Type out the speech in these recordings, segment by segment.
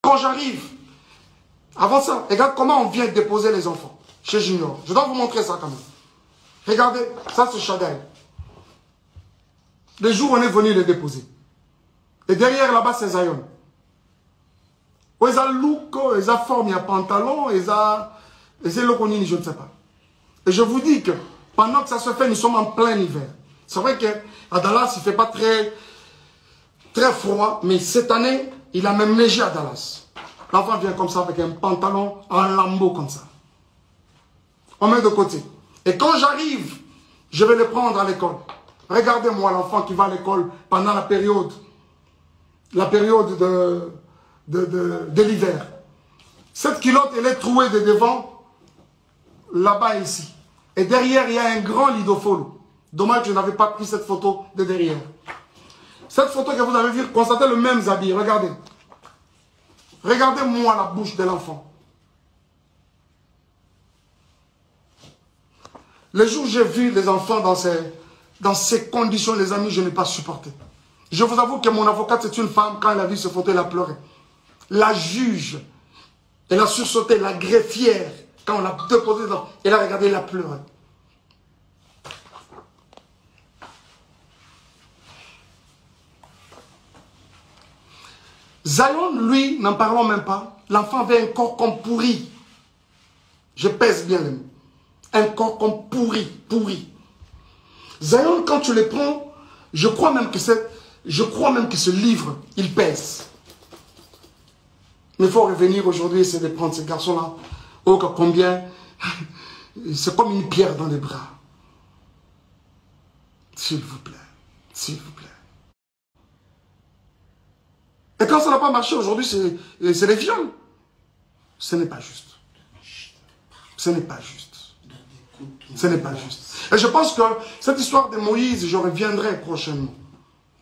Quand j'arrive, avant ça, regarde comment on vient déposer les enfants chez Junior. Je dois vous montrer ça quand même. Regardez, ça c'est Chagaï. Le jour où on est venu les déposer. Et derrière là-bas, c'est Zion. Ils ont look, ils ont forme, il y a pantalon, ils ont loconini, je ne sais pas. Et je vous dis que pendant que ça se fait, nous sommes en plein hiver. C'est vrai qu'à Dallas, il ne fait pas très froid, mais cette année, il a même neigé à Dallas. L'enfant vient comme ça avec un pantalon en lambeau comme ça. On met de côté. Et quand j'arrive, je vais le prendre à l'école. Regardez-moi l'enfant qui va à l'école pendant la période de l'hiver. Cette culotte, elle est trouée de devant, là-bas et ici. Et derrière, il y a un grand lidofolo. Dommage que je n'avais pas pris cette photo de derrière. Cette photo que vous avez vue, constatez le même habit. Regardez. Regardez-moi la bouche de l'enfant. Le jour où j'ai vu les enfants dans ces conditions, les amis, je n'ai pas supporté. Je vous avoue que mon avocate, c'est une femme, quand elle a vu ce photo, elle a pleuré. La juge, elle a sursauté, la greffière, quand on l'a déposé dans, elle a regardé, elle a pleuré. Zion, lui, n'en parlons même pas, l'enfant avait un corps comme pourri. Je pèse bien les mots. Un corps comme pourri. Zion, quand tu le prends, je crois même que ce livre, il pèse. Mais il faut revenir aujourd'hui, essayer de prendre ces garçons-là. Oh, combien. C'est comme une pierre dans les bras. S'il vous plaît. S'il vous plaît. Et quand ça n'a pas marché aujourd'hui, c'est les viols. Ce n'est pas juste. Ce n'est pas juste. Ce n'est pas juste. Et je pense que cette histoire de Moïse, je reviendrai prochainement.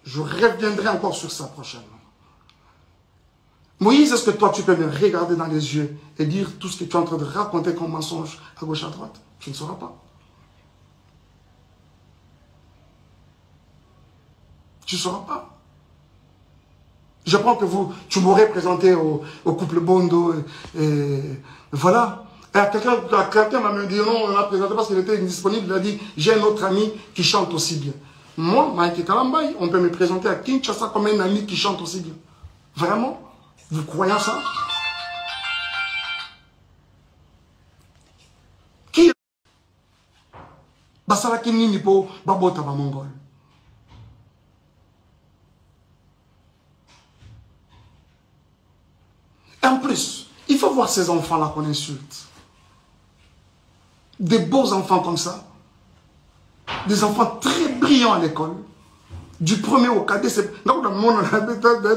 Je reviendrai encore sur ça prochainement. Moïse, est-ce que toi, tu peux me regarder dans les yeux et dire tout ce que tu es en train de raconter comme mensonge à gauche, à droite? Tu ne sauras pas. Tu ne sauras pas. Je prends que tu m'aurais présenté au couple Bondo et voilà. Et quelqu'un m'a dit non, on l'a présenté parce qu'il était indisponible. Il a dit, j'ai un autre ami qui chante aussi bien. Moi, Mike Kalambay, on peut me présenter à Kinshasa comme un ami qui chante aussi bien. Vraiment? Vous croyez à ça? Qui? Basalaki nini po babota ba mongol. Et en plus, il faut voir ces enfants-là qu'on insulte. Des beaux enfants comme ça. Des enfants très brillants à l'école. Du premier au cadet, c'est... Donc, dans le monde,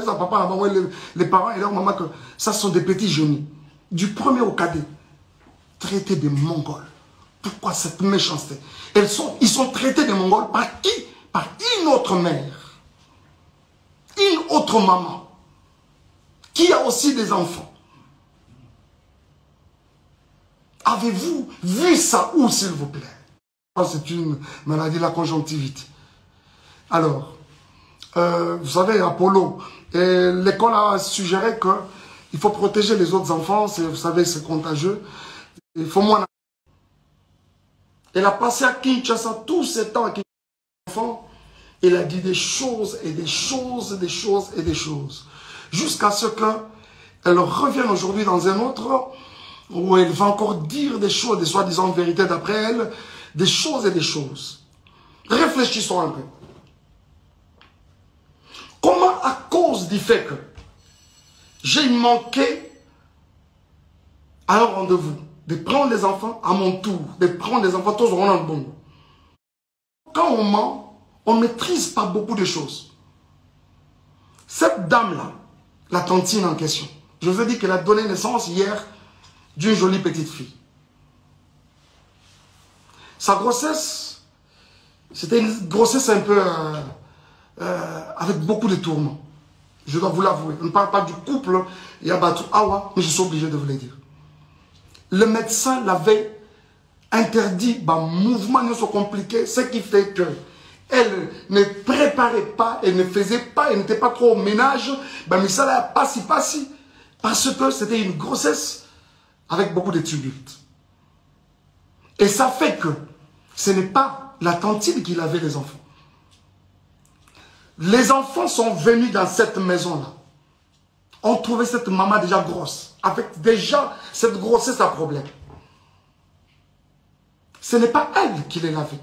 sa papa, la maman, les parents et leur maman, que ça sont des petits génies. Du premier au cadet. Traités de Mongols. Pourquoi cette méchanceté? Ils sont traités de Mongols par qui? Par une autre mère. Une autre maman. Qui a aussi des enfants. Avez-vous vu ça où, s'il vous plaît? C'est une maladie de la conjonctivite. Alors, vous savez, Apollo, l'école a suggéré qu'il faut protéger les autres enfants. Vous savez, c'est contagieux. Il faut moins. Elle a passé à Kinshasa tout ce temps avec les enfants. Elle a dit des choses et des choses et des choses et des choses. Jusqu'à ce qu'elle revienne aujourd'hui dans un autre où elle va encore dire des choses, des soi-disant vérités d'après elle, des choses et des choses. Réfléchissons un peu. Comment, à cause du fait que j'ai manqué à un rendez-vous, de prendre les enfants à mon tour, de prendre les enfants tous au le bon. Quand on ment, on ne maîtrise pas beaucoup de choses. Cette dame-là, la tantine en question, je vous ai dit qu'elle a donné naissance hier d'une jolie petite fille. Sa grossesse, c'était une grossesse un peu avec beaucoup de tourments. Je dois vous l'avouer. On ne parle pas du couple Yabatou Awa, mais je suis obligé de vous le dire. Le médecin l'avait interdit, mouvement ne soit compliqué, ce qui fait que elle ne préparait pas, elle ne faisait pas, elle n'était pas trop au ménage, mais ça là, pas si. Parce que c'était une grossesse avec beaucoup de tumultes. Et ça fait que ce n'est pas la tantine qui avait les enfants. Les enfants sont venus dans cette maison-là. On trouvait cette maman déjà grosse, avec déjà cette grossesse à problème. Ce n'est pas elle qui les lavait.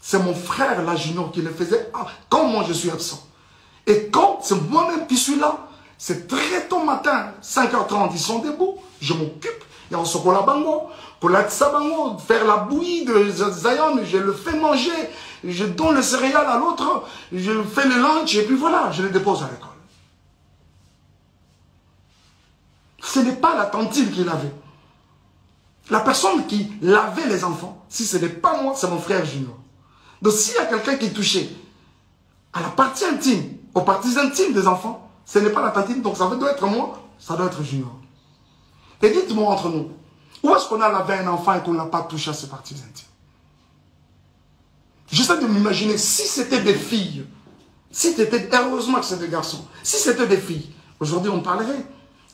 C'est mon frère, là, Junior, qui le faisait quand moi je suis absent. Et quand c'est moi-même qui suis là, c'est très tôt matin, 5h30, ils sont debout, je m'occupe, il y a un chocolat bango, pour la bango, faire la bouillie de Zion, je le fais manger, je donne le céréal à l'autre, je fais le lunch, et puis voilà, je le dépose à l'école. Ce n'est pas la tantine qui lavait. La personne qui lavait les enfants, si ce n'est pas moi, c'est mon frère Junior. Donc s'il y a quelqu'un qui est touché à la partie intime, aux parties intimes des enfants, ce n'est pas la tantine, donc ça doit être moi, ça doit être Junior. Et dites-moi entre nous, où est-ce qu'on a lavé un enfant et qu'on n'a pas touché à ses parties intimes? J'essaie de m'imaginer, si c'était des filles, si c'était, heureusement que c'est des garçons, si c'était des filles, aujourd'hui on parlerait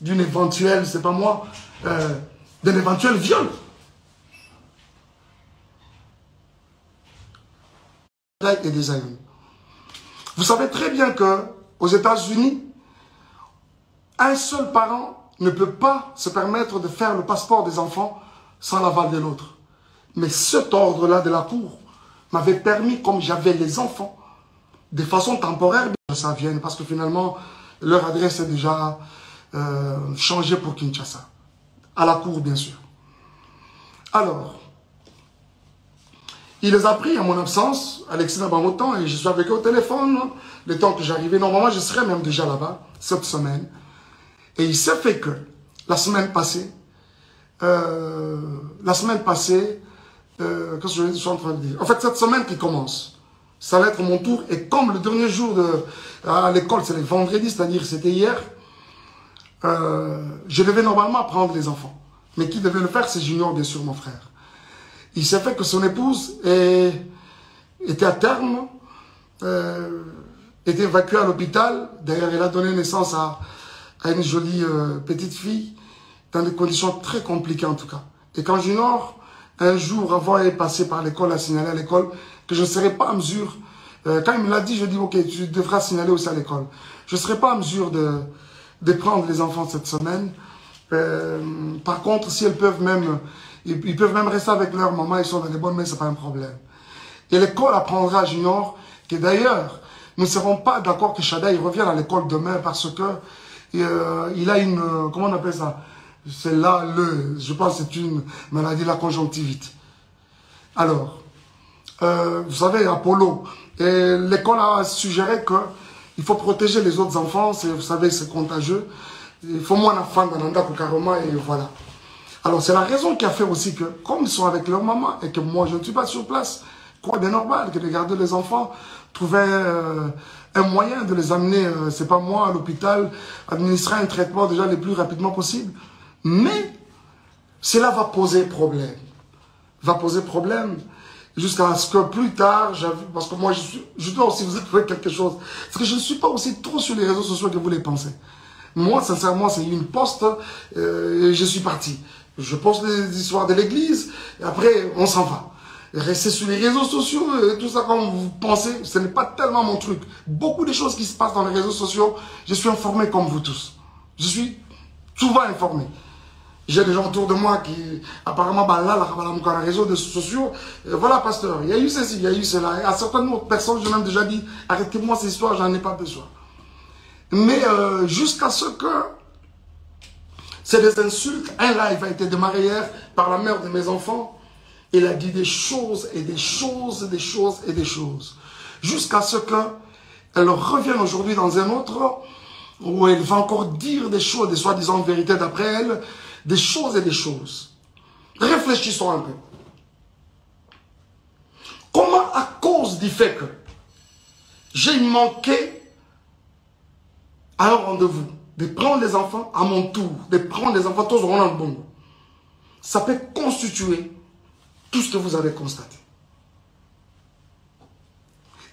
d'une éventuelle, c'est pas moi, d'un éventuel viol. Et des aïeux. Vous savez très bien qu'aux États-Unis, un seul parent ne peut pas se permettre de faire le passeport des enfants sans l'aval de l'autre. Mais cet ordre-là de la Cour m'avait permis, comme j'avais les enfants, de façon temporaire, que ça vienne, parce que finalement, leur adresse est déjà changée pour Kinshasa. À la Cour, bien sûr. Alors, il les a pris à mon absence, Alexis Nabamotan, et je suis avec eux au téléphone. Le temps que j'arrivais, normalement, je serais même déjà là-bas, cette semaine. Et il s'est fait que, la semaine passée, qu'est-ce que je suis en train de dire? En fait, cette semaine qui commence, ça va être mon tour. Et comme le dernier jour à l'école, c'est le vendredi, c'est-à-dire c'était hier, je devais normalement prendre les enfants. Mais qui devait le faire, c'est Junior, bien sûr, mon frère. Il s'est fait que son épouse était à terme, était évacuée à l'hôpital. D'ailleurs, elle a donné naissance à une jolie petite fille, dans des conditions très compliquées en tout cas. Et quand Junior, un jour avant, est passé par l'école, a signalé à l'école que je ne serais pas en mesure, quand il me l'a dit, je dis, ok, tu devras signaler aussi à l'école. Je ne serais pas en mesure de prendre les enfants cette semaine. Par contre, si elles peuvent même, ils peuvent même rester avec leur maman, ils sont dans les bonnes mains, ce n'est pas un problème. Et l'école apprendra à Junior que d'ailleurs, nous ne serons pas d'accord que Shada revienne à l'école demain parce que il a une, comment on appelle ça? C'est là, je pense que c'est une maladie de la conjonctivite. Alors, vous savez, Apollo, l'école a suggéré qu'il faut protéger les autres enfants, vous savez, c'est contagieux. Il faut moins d'enfants dans l'anda carrément et voilà. Alors, c'est la raison qui a fait aussi que, comme ils sont avec leur maman et que moi, je ne suis pas sur place, quoi de normal que de garder les enfants, trouver un moyen de les amener, c'est pas moi, à l'hôpital, administrer un traitement déjà le plus rapidement possible. Mais, cela va poser problème. Va poser problème jusqu'à ce que plus tard, parce que moi, je dois aussi vous avouer quelque chose. Parce que je ne suis pas aussi trop sur les réseaux sociaux que vous les pensez. Moi, sincèrement, c'est une poste et je suis parti. Je poste les histoires de l'église et après, on s'en va. Rester sur les réseaux sociaux, tout ça comme vous pensez, ce n'est pas tellement mon truc. Beaucoup de choses qui se passent dans les réseaux sociaux, je suis informé comme vous tous. Je suis souvent informé. J'ai des gens autour de moi qui, apparemment, là, dans les réseaux sociaux, voilà, pasteur, il y a eu ceci, il y a eu cela. Et à certaines autres personnes, j'ai même déjà dit, arrêtez-moi ces histoires, j'en ai pas besoin. Mais jusqu'à ce que c'est des insultes, un live a été démarré hier par la mère de mes enfants. Elle a dit des choses et des choses et des choses et des choses. Jusqu'à ce qu'elle revienne aujourd'hui dans un autre où elle va encore dire des choses, des soi-disant vérités d'après elle, des choses et des choses. Réfléchissons un peu. Comment, à cause du fait que j'ai manqué à un rendez-vous, de prendre les enfants à mon tour, de prendre les enfants tous au rond bon, ça peut constituer tout ce que vous avez constaté.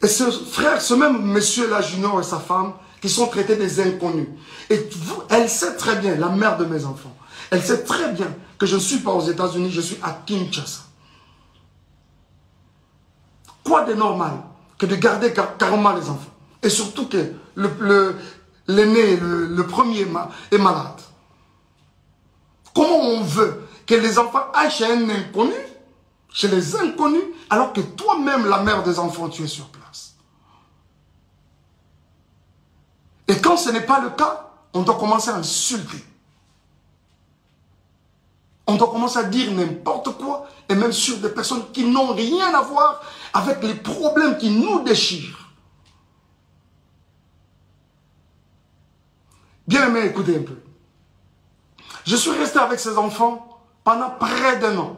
Et ce frère, ce même monsieur-là, Junior et sa femme, qui sont traités des inconnus. Et elle sait très bien, la mère de mes enfants, elle sait très bien que je ne suis pas aux États-Unis, je suis à Kinshasa. Quoi de normal que de garder carrément les enfants? Et surtout que l'aîné, le premier est malade. Comment on veut que les enfants aillent chez un inconnu, chez les inconnus, alors que toi-même, la mère des enfants, tu es sur place? Et quand ce n'est pas le cas, on doit commencer à insulter. On doit commencer à dire n'importe quoi, et même sur des personnes qui n'ont rien à voir avec les problèmes qui nous déchirent. Bien aimé, écoutez un peu. Je suis resté avec ces enfants pendant près d'1 an.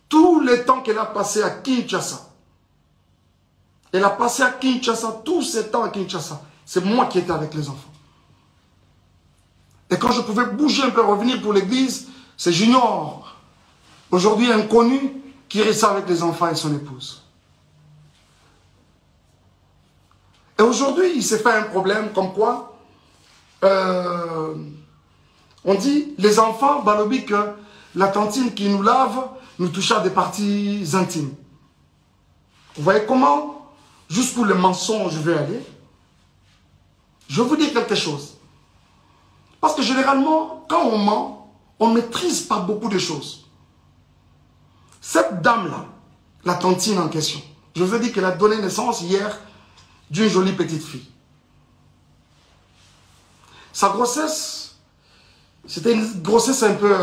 Tout le temps qu'elle a passé à Kinshasa. Elle a passé à Kinshasa, tous ces temps à Kinshasa. C'est moi qui étais avec les enfants. Et quand je pouvais bouger un peu, revenir pour l'église, c'est Junior, aujourd'hui inconnu, qui reste avec les enfants et son épouse. Et aujourd'hui, il s'est fait un problème comme quoi on dit, les enfants, balobi que la tantine qui nous lave nous touche à des parties intimes. Vous voyez comment, jusqu'où le mensonge veut aller? Je vais vous dire quelque chose. Parce que généralement, quand on ment, on ne maîtrise pas beaucoup de choses. Cette dame-là, la tantine en question, je vous ai dit qu'elle a donné naissance hier d'une jolie petite fille. Sa grossesse, c'était une grossesse un peu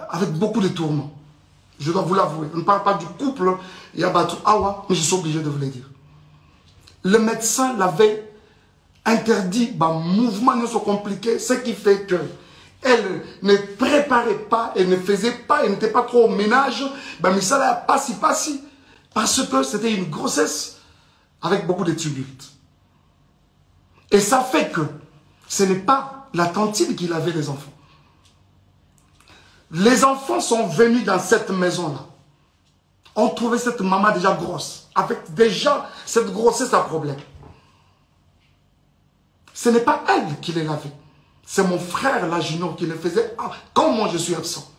avec beaucoup de tourments. Je dois vous l'avouer. On ne parle pas du couple Yabatou Awa, mais je suis obligé de vous le dire. Le médecin l'avait interdit, mouvement ne soit compliqué, ce qui fait que elle ne préparait pas, elle ne faisait pas, elle n'était pas trop au ménage, mais ça l'a passi, parce que c'était une grossesse avec beaucoup de tumultes. Et ça fait que ce n'est pas la tantine qui lavait les enfants. Les enfants sont venus dans cette maison-là. On trouvait cette maman déjà grosse, avec déjà cette grossesse à problème. Ce n'est pas elle qui les lavait. C'est mon frère, la Junior, qui le faisait quand moi je suis absent.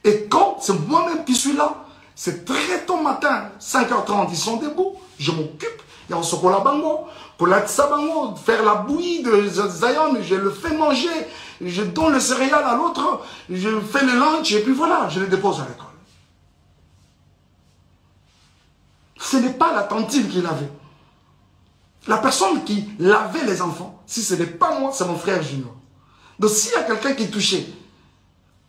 Et quand c'est moi-même qui suis là, c'est très tôt matin, 5h30, ils sont debout, je m'occupe, il y a un chocolat bango, faire la bouillie de Zion, je le fais manger, je donne le céréal à l'autre, je fais le lunch, et puis voilà, je le dépose à l'école. Ce n'est pas la tantine qui lavait. La personne qui lavait les enfants, si ce n'est pas moi, c'est mon frère Junior. Donc s'il y a quelqu'un qui touchait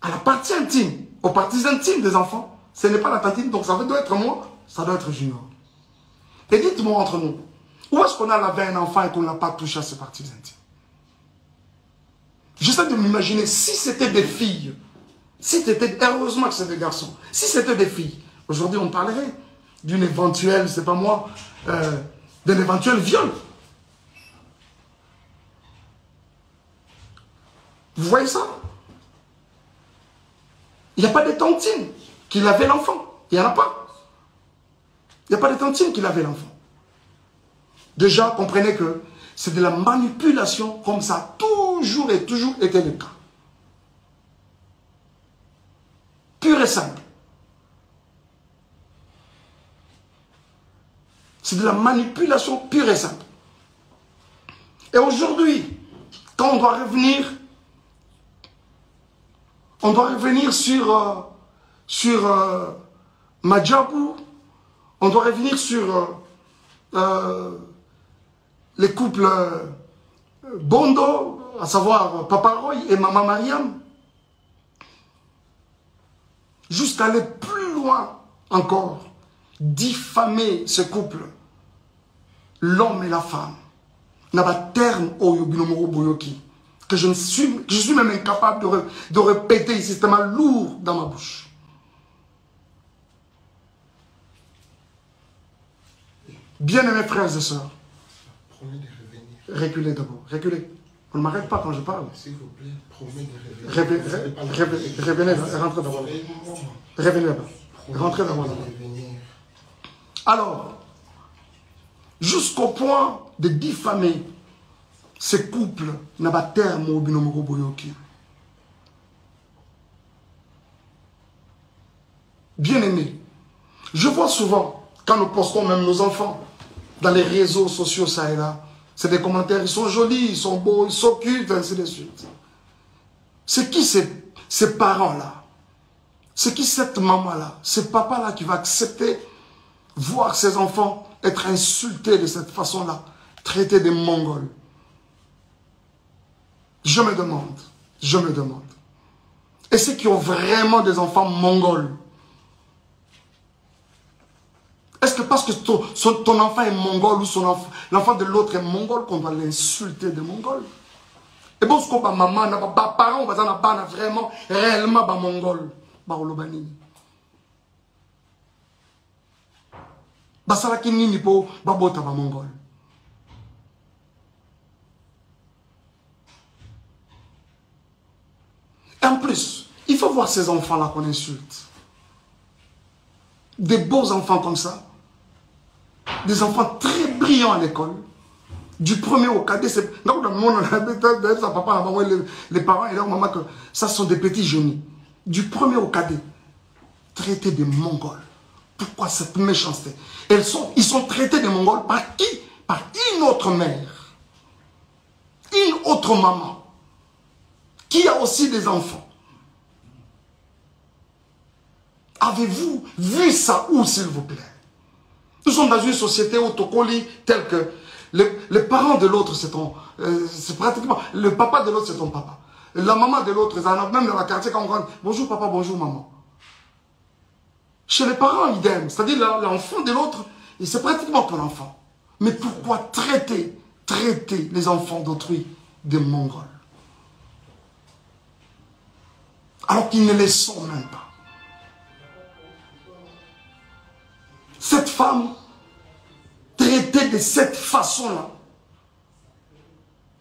à la partie intime, aux parties intimes des enfants, ce n'est pas la tantine, donc ça doit être moi, ça doit être Junior. Et dites-moi entre nous, où est-ce qu'on a lavé un enfant et qu'on n'a pas touché à ses parties intimes? J'essaie de m'imaginer, si c'était des filles, si c'était, heureusement que c'est des garçons, si c'était des filles, aujourd'hui on parlerait d'une éventuelle, c'est pas moi, d'un éventuel viol. Vous voyez ça? Il n'y a pas de tantine qui lavait l'enfant. Il n'y en a pas. Il n'y a pas de tantine qui lavait l'enfant. Déjà, comprenez que c'est de la manipulation, comme ça a toujours et toujours été le cas. Pur et simple. C'est de la manipulation pure et simple. Et aujourd'hui, quand on doit revenir sur Madjabou, on doit revenir sur les couples Bondo, à savoir Papa Roy et Maman Mariam, jusqu'à aller plus loin encore, diffamer ce couple, l'homme et la femme, n'a pas terme au Yobinomoro Boyoki, que je suis même incapable de répéter ici, c'est tellement lourd dans ma bouche. Bien-aimés frères et sœurs, promis de revenir. Reculez d'abord, reculez. On ne m'arrête pas quand je parle. S'il vous plaît, promis de revenir. Revenez, rentrez d'abord. Revenez là-bas. Rentrez d'abord là-bas. Alors, jusqu'au point de diffamer ces couples n'a pas terme au binomoro boyoki. Bien aimé, je vois souvent, quand nous postons même nos enfants dans les réseaux sociaux, ça et là, c'est des commentaires, ils sont jolis, ils sont beaux, ils sont cute, ainsi de suite. C'est qui ces parents-là? C'est qui cette maman-là? Ce papa-là qui va accepter voir ses enfants être insultés de cette façon-là, traités des Mongols? Je me demande. Et ceux qui ont vraiment des enfants mongols, est-ce que parce que ton enfant est mongol ou l'enfant de l'autre est mongol qu'on doit l'insulter de mongol? Et bon, ce qu'on va maman, parents, on va vraiment, réellement, mongol. Barolobani. Basala kinini po babota ba mongol. Et en plus, il faut voir ces enfants-là qu'on insulte. Des beaux enfants comme ça. Des enfants très brillants à l'école. Du premier au cadet, c'est... Les parents et leur maman, que ça sont des petits génies. Du premier au cadet, traités de Mongols. Pourquoi cette méchanceté? Ils sont traités de Mongols par qui? Par une autre mère. Une autre maman. Qui a aussi des enfants. Avez-vous vu ça où, s'il vous plaît? Nous sommes dans une société où Tokoli, telle que les parents de l'autre, c'est pratiquement... Le papa de l'autre, c'est ton papa. La maman de l'autre, même dans la quartier, quand on rentre, bonjour papa, bonjour maman. Chez les parents, idem. C'est-à-dire l'enfant de l'autre, c'est pratiquement ton enfant. Mais pourquoi traiter les enfants d'autrui des Mongols? Alors qu'ils ne les sont même pas. Cette femme, traitée de cette façon-là,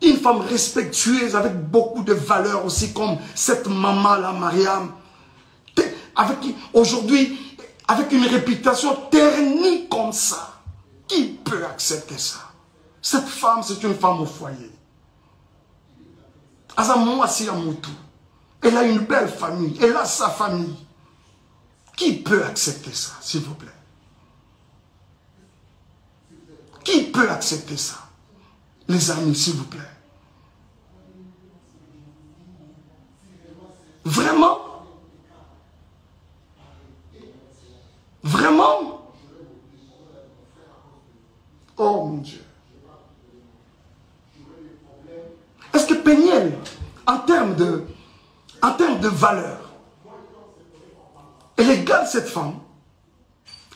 une femme respectueuse avec beaucoup de valeurs aussi, comme cette maman-là, Mariam, aujourd'hui, avec une réputation ternie comme ça, qui peut accepter ça? Cette femme, c'est une femme au foyer. Elle a une belle famille, elle a sa famille. Qui peut accepter ça, s'il vous plaît? Qui peut accepter ça? Les amis, s'il vous plaît. Vraiment? Vraiment? Oh mon Dieu. Est-ce que Péniel, en termes de valeur, elle égale cette femme?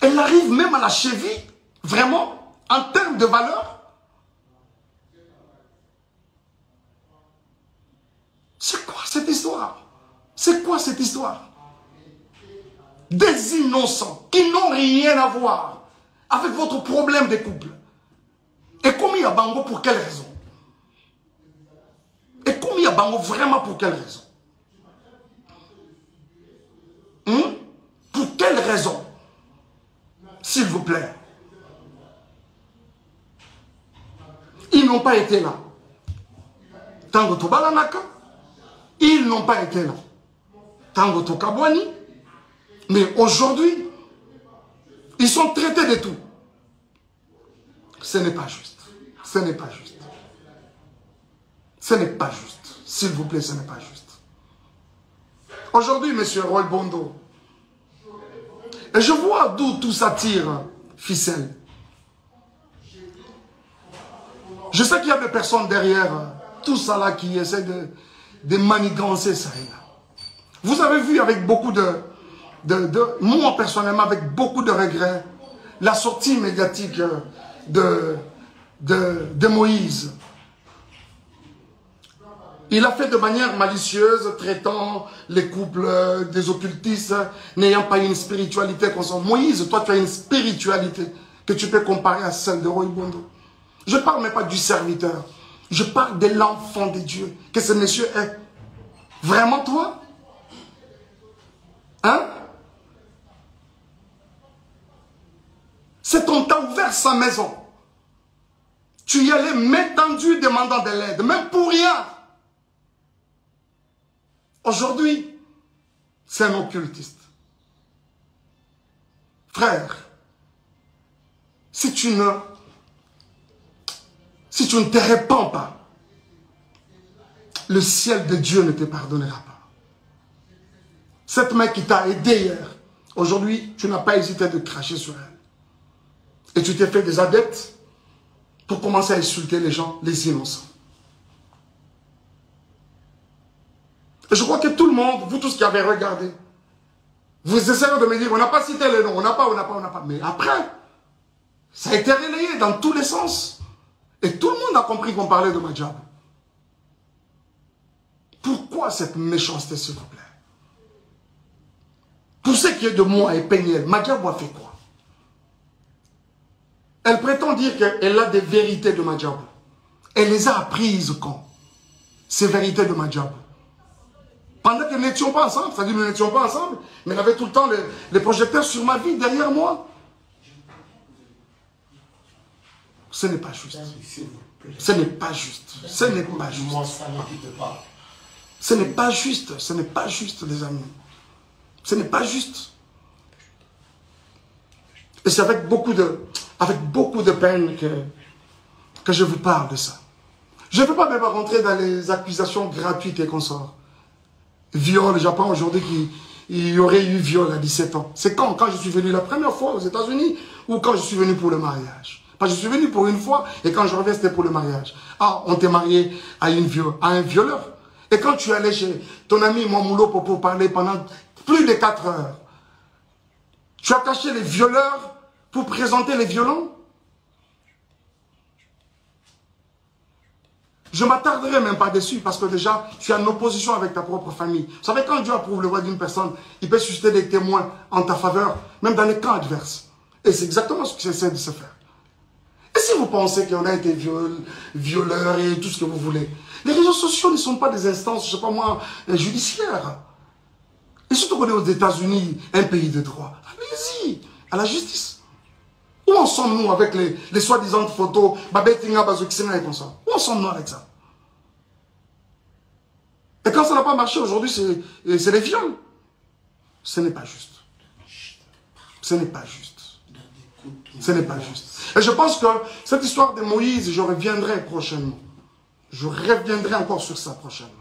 Elle arrive même à la cheville? Vraiment? En termes de valeur? C'est quoi cette histoire? C'est quoi cette histoire? Des innocents qui n'ont rien à voir avec votre problème de couple. Et comme il y a Bango, pour quelle raison? Et comme il y a Bango, vraiment pour quelle raison? Pour quelle raison? S'il vous plaît. Ils n'ont pas été là. Tango Tobalanaka, ils n'ont pas été là. Tango Tokabwani, mais aujourd'hui, ils sont traités de tout. Ce n'est pas juste. Ce n'est pas juste. Ce n'est pas juste. S'il vous plaît, ce n'est pas juste. Aujourd'hui, monsieur Roy Bondo, et je vois d'où tout ça tire, ficelle. Je sais qu'il y a des personnes derrière tout ça là qui essaient de manigancer ça et là. Vous avez vu avec beaucoup moi personnellement avec beaucoup de regrets, la sortie médiatique de Moïse. Il a fait de manière malicieuse, traitant les couples des occultistes, n'ayant pas une spiritualité consciente. Moïse, toi tu as une spiritualité que tu peux comparer à celle de Roy Bondo. Je ne parle même pas du serviteur. Je parle de l'enfant de Dieu que ce monsieur est. Vraiment toi? Hein? Cet homme t'a ouvert sa maison. Tu y allais main tendue demandant de l'aide, même pour rien. Aujourd'hui, c'est un occultiste. Frère, si tu ne te répands pas, le ciel de Dieu ne te pardonnera pas. Cette main qui t'a aidé hier, aujourd'hui, tu n'as pas hésité de cracher sur elle. Et tu t'es fait des adeptes pour commencer à insulter les gens, les innocents. Et je crois que tout le monde, vous tous qui avez regardé, vous essayez de me dire, on n'a pas cité les noms, on n'a pas. Mais après, ça a été relayé dans tous les sens. Et tout le monde a compris qu'on parlait de Madjabou. Pourquoi cette méchanceté, s'il vous plaît? Pour ce qui est de moi et Peniel, Madjabou a fait quoi? Elle prétend dire qu'elle a des vérités de Madjabou. Elle les a apprises quand? Ces vérités de Madjabou. Pendant que nous n'étions pas ensemble, c'est-à-dire nous n'étions pas ensemble, mais elle avait tout le temps les projecteurs sur ma vie, derrière moi. Ce n'est pas juste. Ce n'est pas juste. Ce n'est pas juste. Ce n'est pas juste. Ce n'est pas juste, les amis. Ce n'est pas juste. Et c'est avec beaucoup de peine que je vous parle de ça. Je ne veux pas même rentrer dans les accusations gratuites et consorts. Viol, j'apprends aujourd'hui qu'il y aurait eu viol à 17 ans. C'est quand je suis venu la première fois aux États-Unis ou quand je suis venu pour le mariage? Parce que je suis venu pour une fois et quand je reviens, c'était pour le mariage. Ah, on t'est marié à un violeur. Et quand tu allais chez ton ami Mouamoulo pour parler pendant plus de 4 heures, tu as caché les violeurs pour présenter les violents? Je ne m'attarderai même pas dessus parce que déjà, tu es en opposition avec ta propre famille. Vous savez, quand Dieu approuve le voix d'une personne, il peut susciter des témoins en ta faveur, même dans les camps adverses. Et c'est exactement ce qu'il essaie de se faire. Et si vous pensez qu'on a été violeurs et tout ce que vous voulez, les réseaux sociaux ne sont pas des instances, je ne sais pas moi, judiciaires. Et surtout qu'on est aux États-Unis, un pays de droit. Allez-y, à la justice. Où en sommes-nous avec les soi-disant photos, Babetinga, Bazouksena et comme ça? Où en sommes-nous avec ça? Et quand ça n'a pas marché aujourd'hui, c'est les viols. Ce n'est pas juste. Ce n'est pas juste. Ce n'est pas juste. Et je pense que cette histoire de Moïse, je reviendrai prochainement. Je reviendrai encore sur ça prochainement.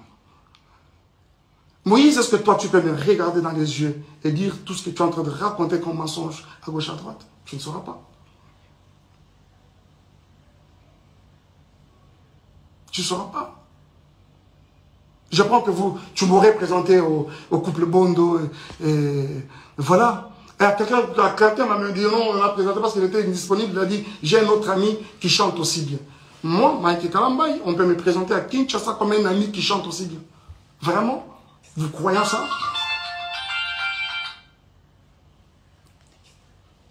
Moïse, est-ce que toi, tu peux me regarder dans les yeux et dire tout ce que tu es en train de raconter comme mensonge à gauche, à droite? Tu ne sauras pas. Tu ne sauras pas. Je pense que tu m'aurais présenté au couple Bondo et voilà. Et quelqu'un m'a même dit non, on l'a présenté parce qu'il était indisponible. Il a dit, j'ai un autre ami qui chante aussi bien. Moi, Mike Kalambay, on peut me présenter à Kinshasa comme un ami qui chante aussi bien. Vraiment? Vous croyez ça?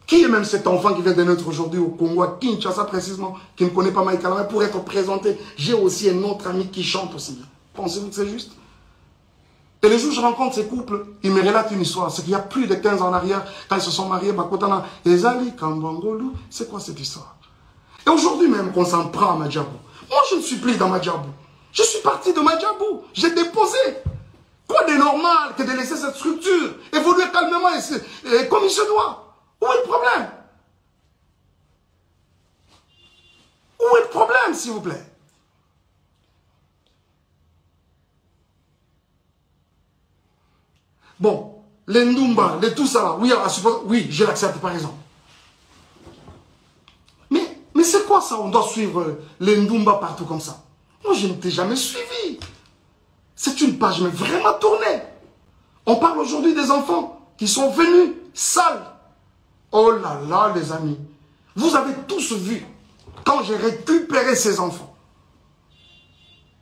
Qui est même cet enfant qui vient de naître aujourd'hui au Congo, à Kinshasa précisément, qui ne connaît pas Mike Kalambay, pour être présenté? J'ai aussi un autre ami qui chante aussi bien. Pensez-vous que c'est juste? Et les jours où je rencontre ces couples, ils me relatent une histoire. C'est qu'il y a plus de 15 ans en arrière, quand ils se sont mariés, Bakotana, Ezali, Kambangolu, c'est quoi cette histoire? Et aujourd'hui même qu'on s'en prend à Madjabou. Moi, je ne suis plus dans Madjabou. Je suis parti de Madjabou. J'ai déposé. Quoi de normal que de laisser cette structure évoluer calmement et comme il se doit? Où est le problème? Où est le problème, s'il vous plaît? Bon, les Ndumba, les tout ça là, oui, je l'accepte par exemple. Mais c'est quoi ça? On doit suivre les Ndumba partout comme ça. Moi, je ne t'ai jamais suivi. C'est une page mais vraiment tournée. On parle aujourd'hui des enfants qui sont venus sales. Oh là là, les amis. Vous avez tous vu quand j'ai récupéré ces enfants.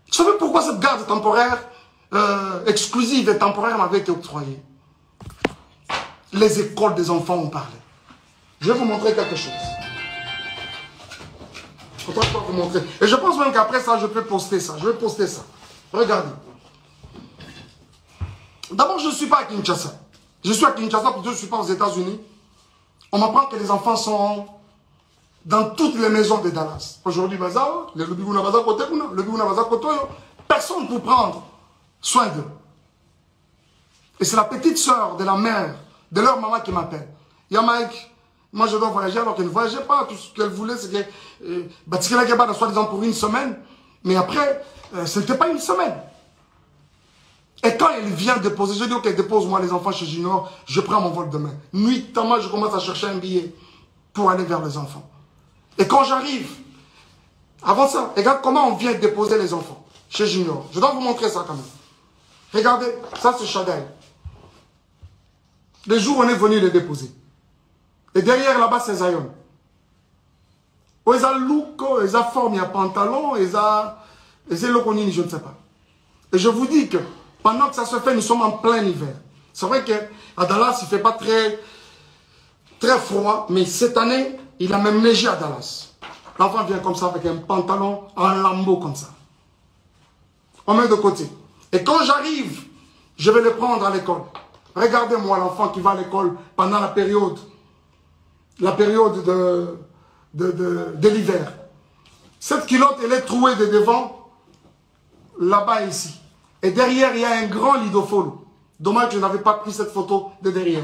Vous savez pourquoi cette garde temporaire exclusive et temporaire m'avait été octroyée? Les écoles des enfants ont parlé. Je vais vous montrer quelque chose. Je ne peux pas vous montrer. Et je pense même qu'après ça, je peux poster ça. Je vais poster ça. Regardez. D'abord, je ne suis pas à Kinshasa. Je suis à Kinshasa, parce que je ne suis pas aux États-Unis. On m'apprend que les enfants sont dans toutes les maisons de Dallas. Aujourd'hui, le Bigouna Baza côté, le Bigouna Baza côté, personne pour prendre soin d'eux. Et c'est la petite sœur de la mère, de leur maman qui m'appelle. Il y a Mike, moi je dois voyager alors qu'elle ne voyageait pas. Tout ce qu'elle voulait, c'est que Batikela Gaba soi-disant pour une semaine. Mais après, ce n'était pas une semaine. Et quand elle vient déposer, je dis ok, dépose-moi les enfants chez Junior, je prends mon vol demain. Nuitamment, je commence à chercher un billet pour aller vers les enfants. Et quand j'arrive, avant ça, regarde comment on vient déposer les enfants chez Junior. Je dois vous montrer ça quand même. Regardez, ça c'est Shadai. Le jour où on est venu les déposer. Et derrière là-bas, c'est Zion. Ils ont look, ils ont forme, il y a pantalon, ils ont loconini, je ne sais pas. Et je vous dis que pendant que ça se fait, nous sommes en plein hiver. C'est vrai qu'à Dallas, il ne fait pas très froid, mais cette année, il a même neigé à Dallas. L'enfant vient comme ça avec un pantalon en lambeau comme ça. On met de côté. Et quand j'arrive, je vais le prendre à l'école. Regardez-moi l'enfant qui va à l'école pendant la période de l'hiver. Cette culotte, elle est trouée de devant, là-bas ici. Et derrière, il y a un grand lidofolo. Dommage que je n'avais pas pris cette photo de derrière.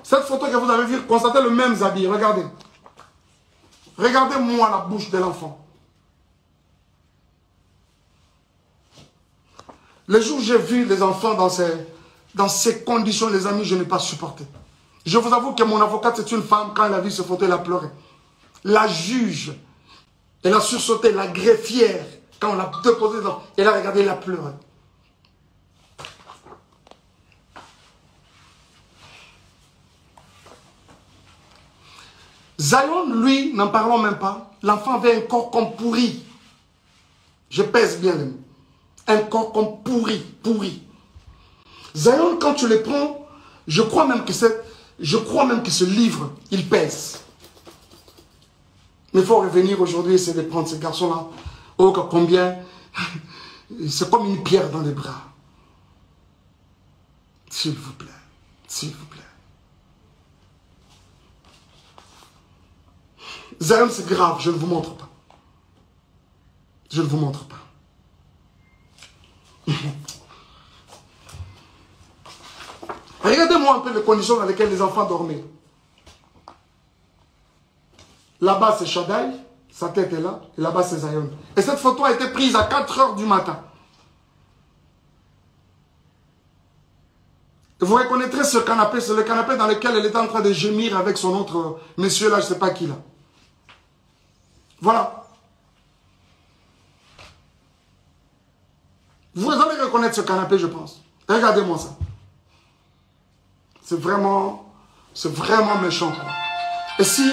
Cette photo que vous avez vue, constatez le même habit. Regardez. Regardez-moi la bouche de l'enfant. Le jour où j'ai vu les enfants dans ces conditions, les amis, je n'ai pas supporté. Je vous avoue que mon avocate, c'est une femme, quand elle a vu ce photo, elle a pleuré. La juge, elle a sursauté, la greffière, quand on l'a déposé dedans, elle a regardé, elle a pleuré. Zion, lui, n'en parlons même pas, l'enfant avait un corps comme pourri. Je pèse bien les mots. Un corps comme pourri. Zion, quand tu le prends, je crois même que ce livre, il pèse. Mais il faut revenir aujourd'hui, essayer de prendre ces garçons-là. Oh, combien? C'est comme une pierre dans les bras. S'il vous plaît. S'il vous plaît. Zion, c'est grave, je ne vous montre pas. Je ne vous montre pas. Regardez-moi un peu les conditions dans lesquelles les enfants dormaient. Là-bas, c'est Shadai, sa tête est là, et là-bas, c'est Zion. Et cette photo a été prise à 4 h du matin. Et vous reconnaîtrez ce canapé, c'est le canapé dans lequel elle était en train de gémir avec son autre monsieur là, je ne sais pas qui là. Voilà. Vous allez reconnaître ce canapé, je pense. Regardez-moi ça. C'est vraiment méchant, quoi. Et si,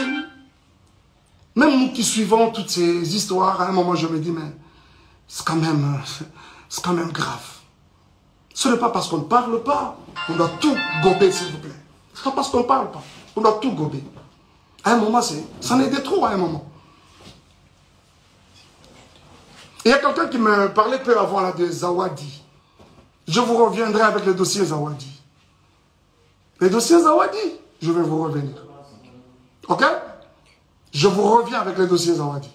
même nous qui suivons toutes ces histoires, à un moment je me dis, mais c'est quand même grave. Ce n'est pas parce qu'on ne parle pas, on doit tout gober, s'il vous plaît. Ce n'est pas parce qu'on ne parle pas, on doit tout gober. À un moment, ça en est de trop à un moment. Il y a quelqu'un qui me parlait peu avant là, de Zawadi. Je vous reviendrai avec le dossier Zawadi. Les dossiers Zawadi, je vais vous revenir. Ok? Je vous reviens avec les dossiers Zawadi.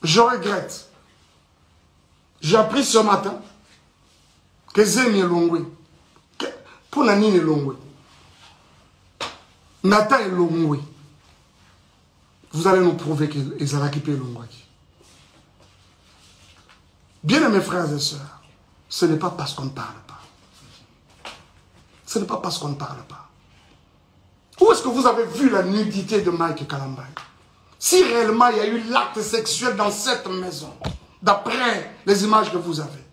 Je regrette. J'ai appris ce matin que Zemi est Longwe. Pour Nanine est Longwe. Nata est Longwe. Vous allez nous prouver qu'ils ont récupéré Longwe. Bien mes frères et sœurs, ce n'est pas parce qu'on ne parle pas. Ce n'est pas parce qu'on ne parle pas. Où est-ce que vous avez vu la nudité de Mike Kalambay? Si réellement il y a eu l'acte sexuel dans cette maison, d'après les images que vous avez,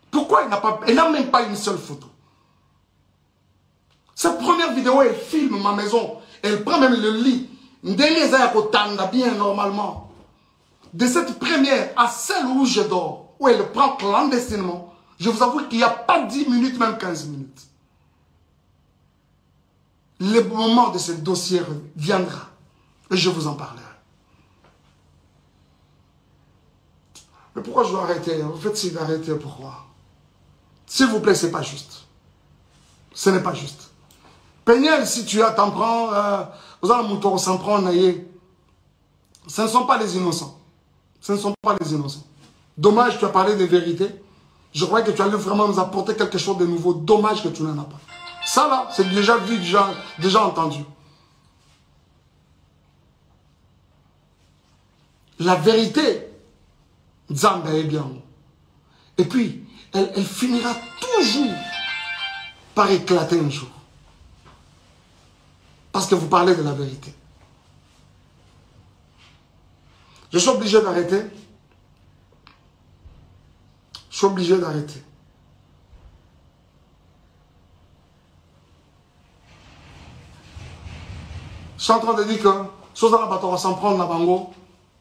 pourquoi il n'a même pas une seule photo? Cette première vidéo, elle filme ma maison, elle prend même le lit. Bien normalement. De cette première à celle où je dors, où elle prend clandestinement, je vous avoue qu'il n'y a pas 10 minutes, même 15 minutes. Le moment de ce dossier viendra. Et je vous en parlerai. Mais pourquoi je dois arrêter? En fait, s'il arrêter, pourquoi? S'il vous plaît, ce n'est pas juste. Ce n'est pas juste. Peignel, si tu as, t'en prends, aux alentours, on s'en prend, ce ne sont pas les innocents. Ce ne sont pas les innocents. Dommage, tu as parlé de vérité. Je croyais que tu allais vraiment nous apporter quelque chose de nouveau. Dommage que tu n'en as pas. Ça là, c'est déjà vu, déjà entendu. La vérité, Nzambe est bien. Et puis, elle finira toujours par éclater un jour. Parce que vous parlez de la vérité. Je suis obligé d'arrêter. Je suis obligé d'arrêter. Je suis en train de dire que Sozana Batora s'en prendre la bango,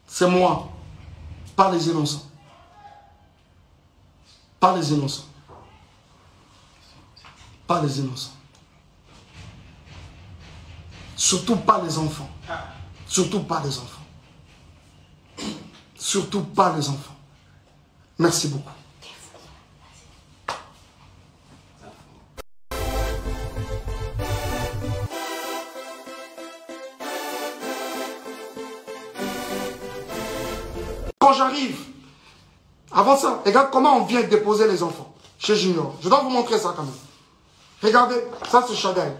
c'est moi, pas les innocents. Pas les innocents. Pas les innocents. Surtout pas les enfants. Surtout pas les enfants. Surtout pas les enfants. Merci beaucoup. Quand j'arrive, avant ça, regarde comment on vient déposer les enfants chez Junior. Je dois vous montrer ça quand même. Regardez, ça c'est Chagaï.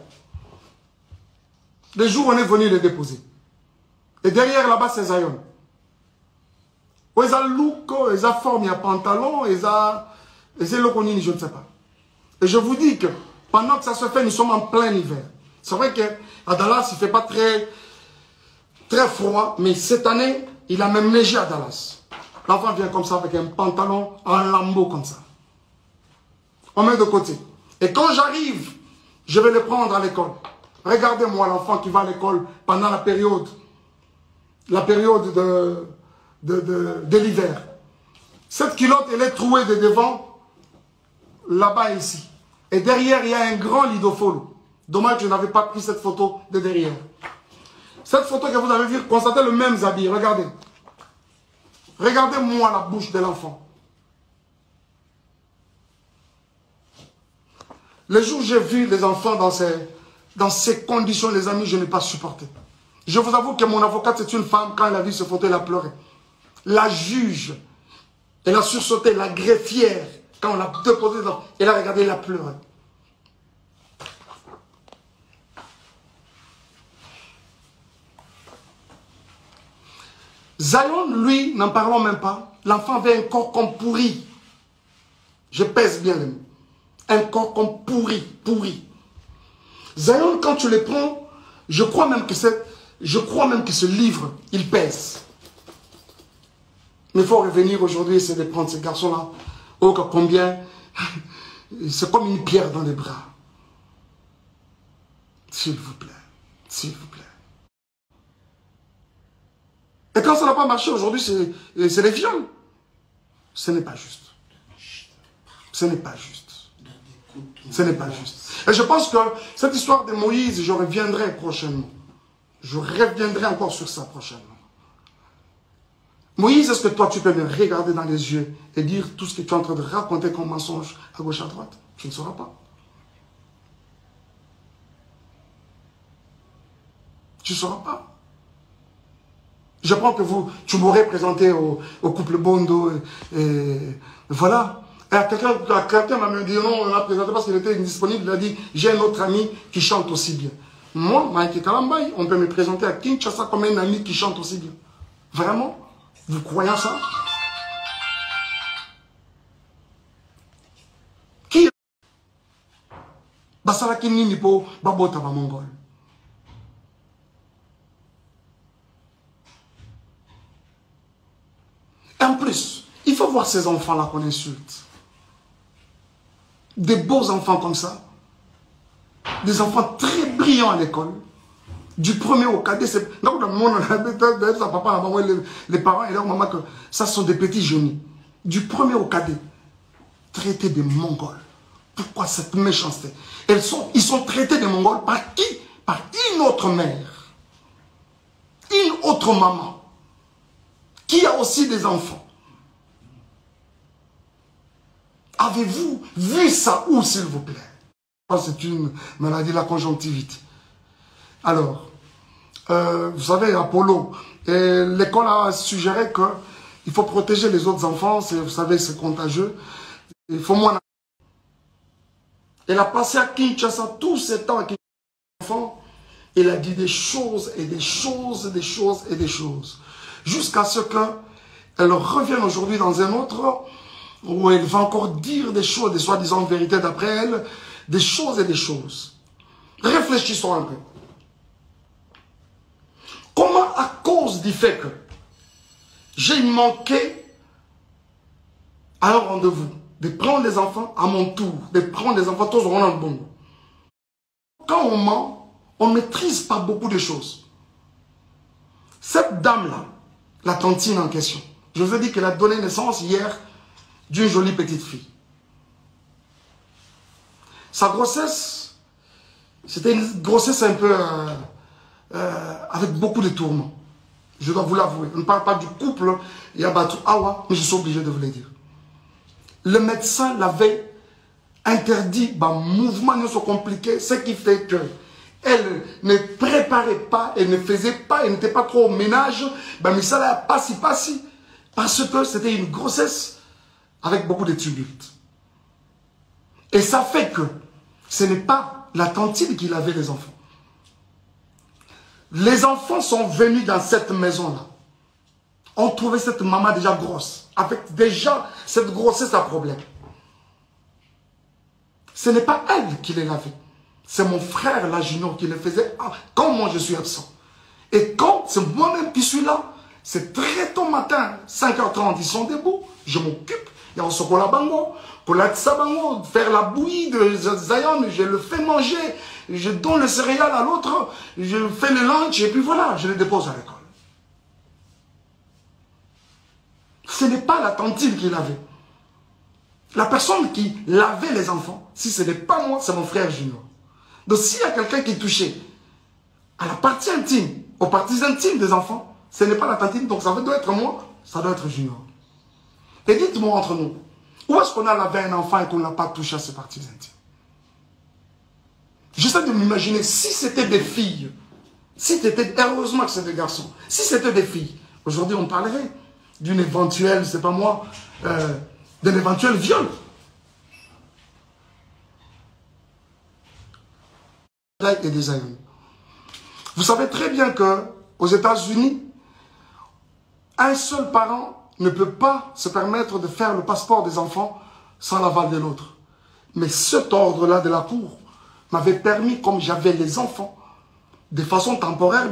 Le jour où on est venu les déposer. Et derrière là-bas, c'est Zion. Ils ont look, ils ont forme, il y a pantalon, ils ont loconini, je ne sais pas. Et je vous dis que pendant que ça se fait, nous sommes en plein hiver. C'est vrai qu'à Dallas, il ne fait pas très froid, mais cette année, il a même neigé à Dallas. L'enfant vient comme ça avec un pantalon en lambeau comme ça. On met de côté. Et quand j'arrive, je vais le prendre à l'école. Regardez-moi l'enfant qui va à l'école pendant la période de l'hiver. Cette culotte, elle est trouée de devant, là-bas et ici. Et derrière, il y a un grand lidofolo. Dommage que je n'avais pas pris cette photo de derrière. Cette photo que vous avez vue, constatez le même habit. Regardez. Regardez-moi la bouche de l'enfant. Le jour où j'ai vu les enfants dans ces conditions, les amis, je n'ai pas supporté. Je vous avoue que mon avocate, c'est une femme, quand elle a vu ce photo, elle a pleuré. La juge, elle a sursauté, la greffière, quand on l'a déposé dedans, elle a regardé, elle a pleuré. Zion, lui, n'en parlons même pas. L'enfant avait un corps comme pourri. Je pèse bien les mots. Un corps comme pourri. Zion, quand tu le prends, je crois même que ce livre, il pèse. Mais il faut revenir aujourd'hui, c'est de prendre ces garçons-là. Oh, combien. C'est comme une pierre dans les bras. S'il vous plaît. S'il vous plaît. Et quand ça n'a pas marché aujourd'hui, c'est les viols. Ce n'est pas juste. Ce n'est pas juste. Ce n'est pas juste. Et je pense que cette histoire de Moïse, je reviendrai prochainement. Je reviendrai encore sur ça prochainement. Moïse, est-ce que toi, tu peux me regarder dans les yeux et dire tout ce que tu es en train de raconter comme mensonge à gauche, à droite? Tu ne sauras pas. Tu ne sauras pas. Je prends que tu m'aurais présenté au couple Bondo et voilà. Et quelqu'un m'a dit non, on l'a présenté parce qu'il était indisponible. Il a dit, j'ai un autre ami qui chante aussi bien. Moi, Mike Kalambay, on peut me présenter à Kinshasa comme un ami qui chante aussi bien. Vraiment? Vous croyez à ça? Qui? Basalaki nini po babota ba mongol. En plus, il faut voir ces enfants-là qu'on insulte. Des beaux enfants comme ça. Des enfants très brillants à l'école. Du premier au cadet. Donc, dans le monde, sa papa, la maman, les parents et leur maman, que ça sont des petits génies. Du premier au cadet. Traités de Mongols. Pourquoi cette méchanceté? Ils sont traités de Mongols par qui? Par une autre mère. Une autre maman. Qui a aussi des enfants. Avez-vous vu ça où, s'il vous plaît? C'est une maladie de la conjonctivite. Alors, vous savez, Apollo, l'école a suggéré qu'il faut protéger les autres enfants. Vous savez, c'est contagieux. Il faut moins. Elle a passé à Kinshasa tous ces temps avec les enfants. Elle a dit des choses et des choses et des choses et des choses. Jusqu'à ce qu'elle revienne aujourd'hui dans un autre où elle va encore dire des choses, des soi-disant vérités d'après elle, des choses et des choses. Réfléchissons un peu. Comment, à cause du fait que j'ai manqué à un rendez-vous, de prendre les enfants à mon tour, de prendre les enfants tous au rond bon. Quand on ment, on ne maîtrise pas beaucoup de choses. Cette dame-là, la tantine en question, je vous ai dit qu'elle a donné naissance hier d'une jolie petite fille. Sa grossesse, c'était une grossesse un peu avec beaucoup de tourments. Je dois vous l'avouer. On ne parle pas du couple Yabatou Awa, mais je suis obligé de vous le dire. Le médecin l'avait interdit, mouvement ne soit compliqué, ce qui fait que elle ne préparait pas, elle ne faisait pas, elle n'était pas trop au ménage, mais ça l'a pas si, parce que c'était une grossesse avec beaucoup de tumultes. Et ça fait que ce n'est pas la tantine qui avait les enfants. Les enfants sont venus dans cette maison-là. On trouvait cette maman déjà grosse, avec déjà cette grossesse à problème. Ce n'est pas elle qui les lavait. C'est mon frère, la junior, qui le faisait quand moi je suis absent. Et quand c'est moi-même qui suis là, c'est très tôt matin, 5h30, ils sont debout, je m'occupe. Il y a un chocolat bango, pour la bango, faire la bouillie de Zion, je le fais manger, je donne le céréal à l'autre, je fais le lunch, et puis voilà, je le dépose à l'école. Ce n'est pas la tantine qui lavait. La personne qui lavait les enfants, si ce n'est pas moi, c'est mon frère junior. Donc s'il y a quelqu'un qui est touché à la partie intime, aux parties intimes des enfants, ce n'est pas la tantine, donc ça doit être moi, ça doit être junior. Et dites-moi entre nous, où est-ce qu'on a lavé un enfant et qu'on n'a pas touché à ses parties intimes? J'essaie de m'imaginer, si c'était des filles, si c'était, heureusement que c'est des garçons, si c'était des filles, aujourd'hui on parlerait d'une éventuelle, c'est pas moi, d'un éventuel viol. Et des aïeux. Vous savez très bien qu'aux États-Unis, un seul parent ne peut pas se permettre de faire le passeport des enfants sans l'aval de l'autre. Mais cet ordre-là de la Cour m'avait permis, comme j'avais les enfants, de façon temporaire,